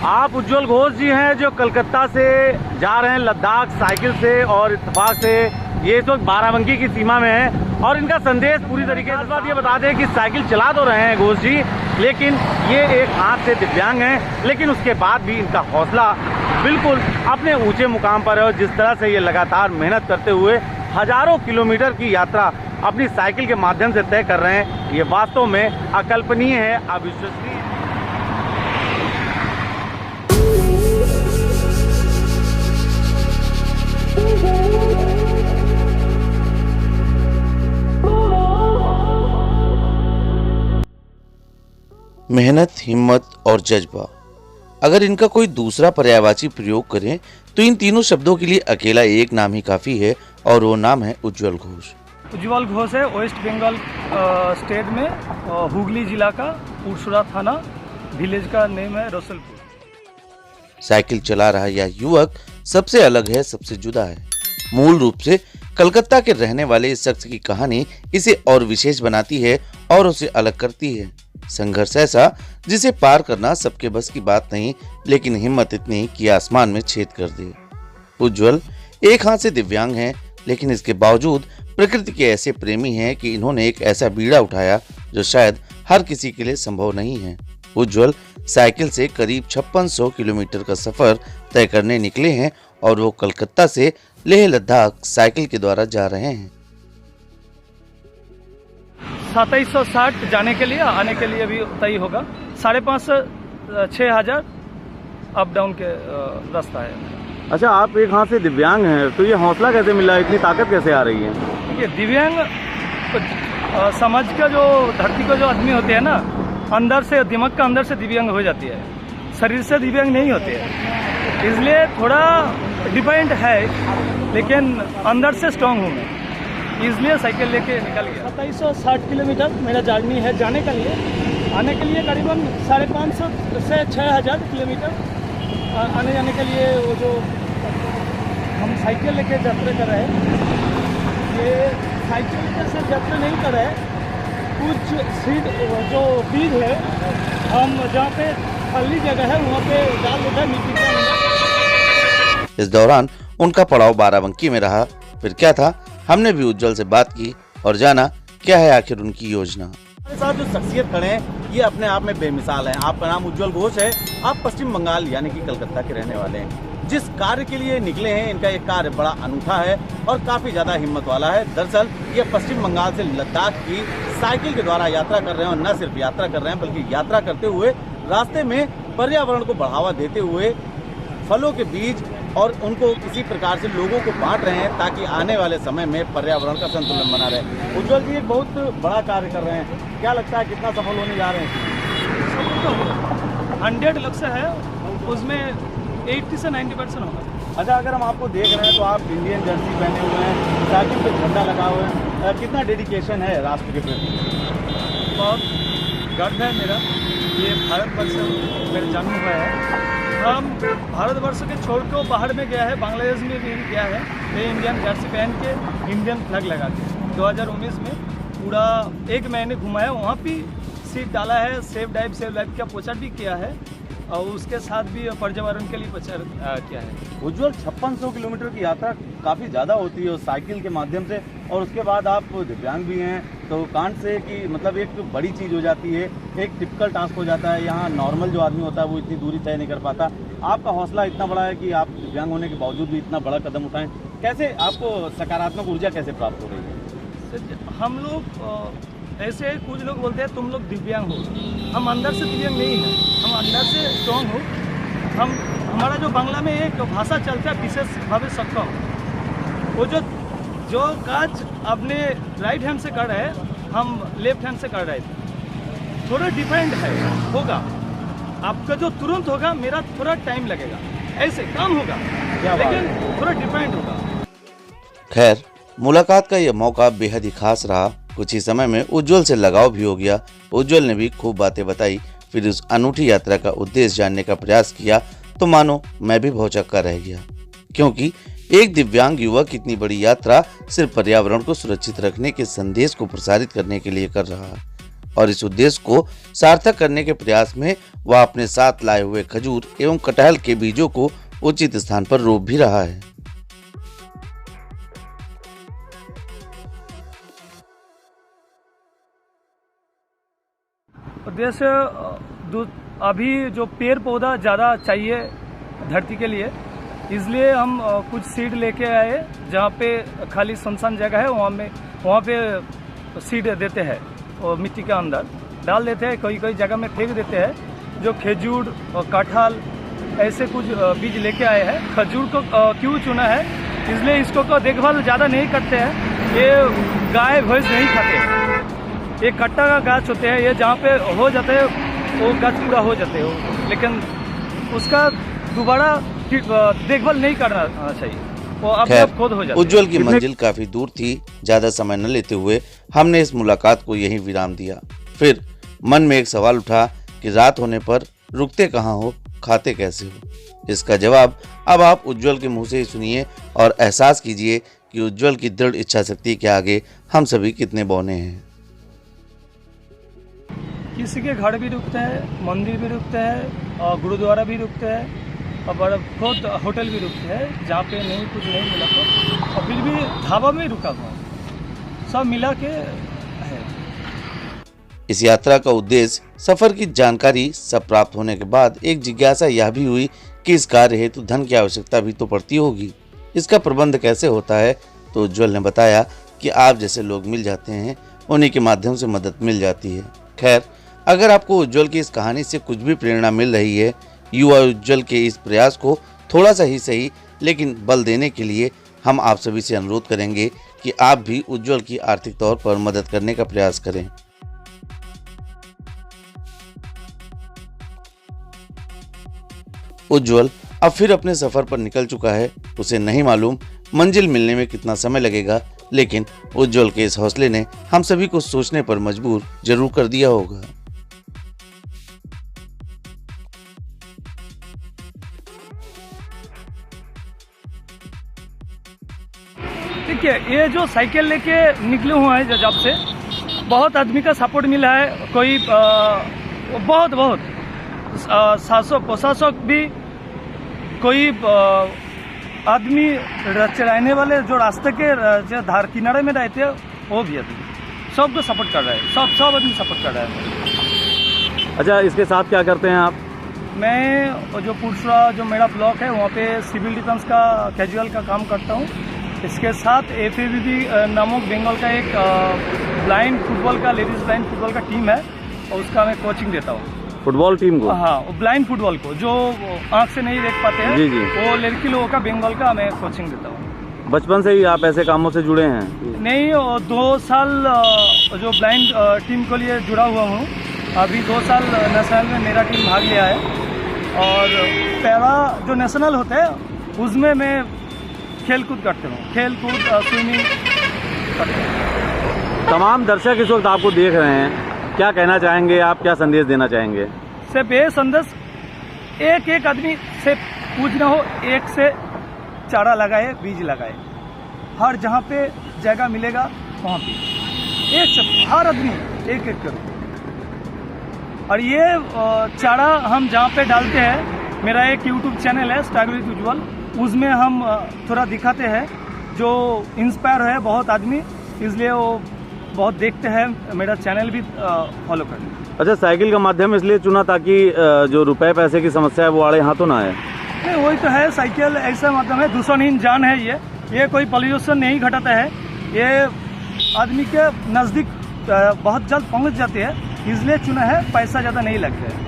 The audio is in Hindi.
आप उज्जवल घोष जी हैं जो कलकत्ता से जा रहे हैं लद्दाख साइकिल से, और इत्तेफाक से ये तो बाराबंकी की सीमा में है। और इनका संदेश पूरी तरीके से बात ये बता दें कि साइकिल चला तो रहे हैं घोष जी, लेकिन ये एक हाथ से दिव्यांग हैं, लेकिन उसके बाद भी इनका हौसला बिल्कुल अपने ऊंचे मुकाम पर है। और जिस तरह से ये लगातार मेहनत करते हुए हजारों किलोमीटर की यात्रा अपनी साइकिल के माध्यम से तय कर रहे हैं, ये वास्तव में अकल्पनीय है, अविश्वसनीय है। मेहनत, हिम्मत और जज्बा, अगर इनका कोई दूसरा पर्यायवाची प्रयोग करें तो इन तीनों शब्दों के लिए अकेला एक नाम ही काफी है, और वो नाम है उज्जवल घोष। उज्जवल घोष है वेस्ट बंगाल स्टेट में हुगली जिला का पुरसुरा थाना, विलेज का नेम है रसलपुर। साइकिल चला रहा यह युवक सबसे अलग है, सबसे जुदा है। मूल रूप से कलकत्ता के रहने वाले इस शख्स की कहानी इसे और विशेष बनाती है और उसे अलग करती है। संघर्ष ऐसा जिसे पार करना सबके बस की बात नहीं, लेकिन हिम्मत इतनी कि आसमान में छेद कर दे। उज्जवल एक हाथ से दिव्यांग हैं, लेकिन इसके बावजूद प्रकृति के ऐसे प्रेमी हैं कि इन्होंने एक ऐसा बीड़ा उठाया जो शायद हर किसी के लिए संभव नहीं है। उज्जवल साइकिल से करीब 5600 किलोमीटर का सफर तय करने निकले हैं, और वो कलकत्ता से लेह लद्दाख साइकिल के द्वारा जा रहे हैं। 2760 जाने के लिए, आने के लिए भी तय होगा। 550 से 6000 अप डाउन के रास्ता है। अच्छा, आप एक हाथ से दिव्यांग हैं, तो ये हौसला कैसे मिला, इतनी ताकत कैसे आ रही है? देखिए, दिव्यांग समाज का जो धरती को जो आदमी होते हैं ना, अंदर से, दिमाग का अंदर से दिव्यांग हो जाती है, शरीर से दिव्यांग नहीं होते हैं। इसलिए थोड़ा डिपेंड है, लेकिन अंदर से स्ट्रांग हूँ मैं, इसलिए साइकिल लेके निकल गया। 2760 किलोमीटर मेरा जर्नी है जाने के लिए। आने के लिए करीबन 550 से 6000 किलोमीटर आने जाने के लिए। वो जो हम साइकिल लेके यात्रा कर रहे हैं, ये साइकिल लेके सिर्फ यात्रा नहीं कर रहे हैं, कुछ सीट जो बीज है, हम जहाँ पे खाली जगह है वहाँ पे डाल देते हैं मिट्टी का। इस दौरान उनका पड़ाव बाराबंकी में रहा। फिर क्या था, हमने भी उज्जवल से बात की और जाना क्या है आखिर उनकी योजना। हमारे साथ जो शख्सियत खड़े हैं ये अपने आप में बेमिसाल हैं। आपका नाम उज्जवल घोष है, आप पश्चिम बंगाल यानी कि कलकत्ता के रहने वाले हैं। जिस कार्य के लिए निकले हैं, इनका एक कार्य बड़ा अनूठा है और काफी ज्यादा हिम्मत वाला है। दरअसल ये पश्चिम बंगाल से लद्दाख की साइकिल के द्वारा यात्रा कर रहे हैं, और न सिर्फ यात्रा कर रहे हैं बल्कि यात्रा करते हुए रास्ते में पर्यावरण को बढ़ावा देते हुए फलों के बीज और उनको किसी प्रकार से लोगों को बांट रहे हैं, ताकि आने वाले समय में पर्यावरण का संतुलन बना रहे। उज्जवल जी एक बहुत बड़ा कार्य कर रहे हैं, क्या लगता है कितना सफल होने जा रहे हैं? 100 लक्ष्य है, उसमें 80 से 90% होगा। अच्छा, अगर हम आपको देख रहे हैं तो आप इंडियन जर्सी पहने हुए हैं, साइकिल पे झंडा लगा हुआ है, कितना डेडिकेशन है राष्ट्र के प्रति? बहुत गर्व है मेरा, ये भारतवर्ष मेरा जन्म हुआ है। हम भारतवर्ष के छोड़ के बाहर में गया है, बांग्लादेश में भी गया है, ये इंडियन जर्सी पहन के इंडियन फ्लैग लगा के 2019 में पूरा 1 महीने घुमाया। वहाँ भी सीट डाला है, सेफ ड्राइव सेफ लाइफ का प्रचार भी किया है, और उसके साथ भी पर्यावरण के लिए प्रचार किया है। उज्जवल 5600 किलोमीटर की यात्रा काफ़ी ज़्यादा होती है उस साइकिल के माध्यम से, और उसके बाद आप दिव्यांग भी हैं, तो कांट से कि मतलब एक बड़ी चीज़ हो जाती है, एक टिपिकल टास्क हो जाता है। यहाँ नॉर्मल जो आदमी होता है वो इतनी दूरी तय नहीं कर पाता। आपका हौसला इतना बड़ा है कि आप दिव्यांग होने के बावजूद भी इतना बड़ा कदम उठाएं। कैसे आपको सकारात्मक ऊर्जा कैसे प्राप्त हो रही है? हम लोग ऐसे कुछ लोग बोलते हैं तुम लोग दिव्यांग हो, हम अंदर से दिव्यांग नहीं हैं, हम अंदर से स्ट्रॉन्ग हो। हमारा जो बांग्ला में एक भाषा चलता है विशेष भावे सक्षम, वो जो काज अपने राइट हैंड से कर रहे हैं, हम लेफ्ट हैंड से कर रहे थे। थोड़ा डिपेंड है, होगा आपका जो तुरंत होगा, मेरा थोड़ा टाइम लगेगा, ऐसे काम होगा, लेकिन थोड़ा डिपेंड होगा। खैर, मुलाकात का यह मौका बेहद ही खास रहा। कुछ ही समय में उज्जवल से लगाव भी हो गया। उज्जवल ने भी खूब बातें बताई, फिर उस अनूठी यात्रा का उद्देश्य जानने का प्रयास किया, तो मानो मैं भी भौचक्का रह गया, क्योंकि एक दिव्यांग युवक इतनी बड़ी यात्रा सिर्फ पर्यावरण को सुरक्षित रखने के संदेश को प्रसारित करने के लिए कर रहा है, और इस उद्देश्य को सार्थक करने के प्रयास में वह अपने साथ लाए हुए खजूर एवं कटहल के बीजों को उचित स्थान पर रोप भी रहा है। उद्देश्य अभी जो पेड़ पौधा ज़्यादा चाहिए धरती के लिए, इसलिए हम कुछ सीड लेके आए। जहाँ पे खाली सुनसान जगह है वहाँ पे सीड देते हैं और मिट्टी के अंदर डाल देते हैं, कोई कोई जगह में फेंक देते हैं। जो खजूर और कटहल ऐसे कुछ बीज लेके आए हैं। खजूर को क्यों चुना है, इसलिए इसको देखभाल ज़्यादा नहीं करते हैं। ये गाय भैंस नहीं खाते। ये कट्टा का गाछ होते हैं, ये जहाँ पे हो जाते हैं वो गाछ पूरा हो जाते हो, लेकिन उसका दोबारा देखभाल नहीं करना चाहिए, वो अपने आप खुद हो जाते हैं। उज्जवल की मंजिल काफी दूर थी। ज्यादा समय न लेते हुए हमने इस मुलाकात को यहीं विराम दिया। फिर मन में एक सवाल उठा कि रात होने पर रुकते कहाँ हो, खाते कैसे हो? इसका जवाब अब आप उज्जवल के मुंह से ही सुनिए और एहसास कीजिए कि उज्जवल की दृढ़ इच्छा शक्ति के आगे हम सभी कितने बौने हैं। किसी के घर भी रुकते हैं, मंदिर भी रुकते हैं, और गुरुद्वारा भी रुकते हैं, और बड़ा बहुत होटल भी रुकते हैं जहाँ पे कुछ नहीं मिला तो, और फिर भी ढाबा में रुका हुआ, सब मिला के है। इस यात्रा का उद्देश्य सफर की जानकारी सब प्राप्त होने के बाद एक जिज्ञासा यह भी हुई कि इस कार्य हेतु धन की आवश्यकता भी तो पड़ती होगी। इसका प्रबंध कैसे होता है? तो उज्जवल ने बताया कि आप जैसे लोग मिल जाते हैं, उन्हीं के माध्यम से मदद मिल जाती है। खैर, अगर आपको उज्जवल की इस कहानी से कुछ भी प्रेरणा मिल रही है, युवा उज्जवल के इस प्रयास को थोड़ा सा ही सही लेकिन बल देने के लिए हम आप सभी से अनुरोध करेंगे कि आप भी उज्जवल की आर्थिक तौर पर मदद करने का प्रयास करें। उज्जवल अब फिर अपने सफर पर निकल चुका है। उसे नहीं मालूम मंजिल मिलने में कितना समय लगेगा, लेकिन उज्जवल के इस हौसले ने हम सभी को सोचने पर मजबूर जरूर कर दिया होगा। देखिए, ये जो साइकिल लेके निकले हुए हैं जब से बहुत आदमी का सपोर्ट मिला है। कोई बहुत 700 भी, कोई आदमी चलाने वाले जो रास्ते के जो धार किनारे में रहते हैं वो भी आदमी सबको सपोर्ट कर रहा है। सब आदमी सपोर्ट कर रहा है। अच्छा, इसके साथ क्या करते हैं आप? मैं जो पुरसरा जो मेरा ब्लॉक है वहाँ पे सिविल डिफेंस का कैजुअल का काम करता हूँ। इसके साथ FABB नामक बंगाल का एक ब्लाइंड फुटबॉल का, लेडीज ब्लाइंड फुटबॉल का टीम है और उसका मैं कोचिंग देता हूँ। फुटबॉल टीम को? हाँ, ब्लाइंड फुटबॉल को, जो आंख से नहीं देख पाते हैं। जी जी। वो लड़की लोगों का बंगाल का मैं कोचिंग देता हूँ। बचपन से ही आप ऐसे कामों से जुड़े हैं? नहीं, 2 साल जो ब्लाइंड टीम के लिए जुड़ा हुआ हूँ। अभी 2 साल नेशनल में मेरा टीम भाग लिया है, और पहला जो नेशनल होता है उसमें मैं खेल कूद करते हूँ, खेल कूद स्विमिंग करते हैं। तमाम दर्शक इस वक्त आपको देख रहे हैं, क्या कहना चाहेंगे आप, क्या संदेश देना चाहेंगे? सिर्फ ये संदेश, एक आदमी से पूछना हो, एक से चारा लगाए, बीज लगाए, हर जहाँ पे जगह मिलेगा वहाँ पे एक से हर आदमी एक करो। और ये चारा हम जहाँ पे डालते हैं, मेरा एक YouTube चैनल है स्ट्रगल विद उज्जवल, उसमें हम थोड़ा दिखाते हैं। जो इंस्पायर है बहुत आदमी, इसलिए वो बहुत देखते हैं, मेरा चैनल भी फॉलो करें। अच्छा, साइकिल का माध्यम इसलिए चुना ताकि जो रुपए पैसे की समस्या है वो आड़े हाथों ना आए? नहीं, वही तो है, साइकिल ऐसा माध्यम है, दूषणहीन जान है। ये कोई पॉल्यूशन नहीं घटाता है, ये आदमी के नज़दीक बहुत जल्द पहुंच जाती है, इसलिए चुना है। पैसा ज़्यादा नहीं लगता है।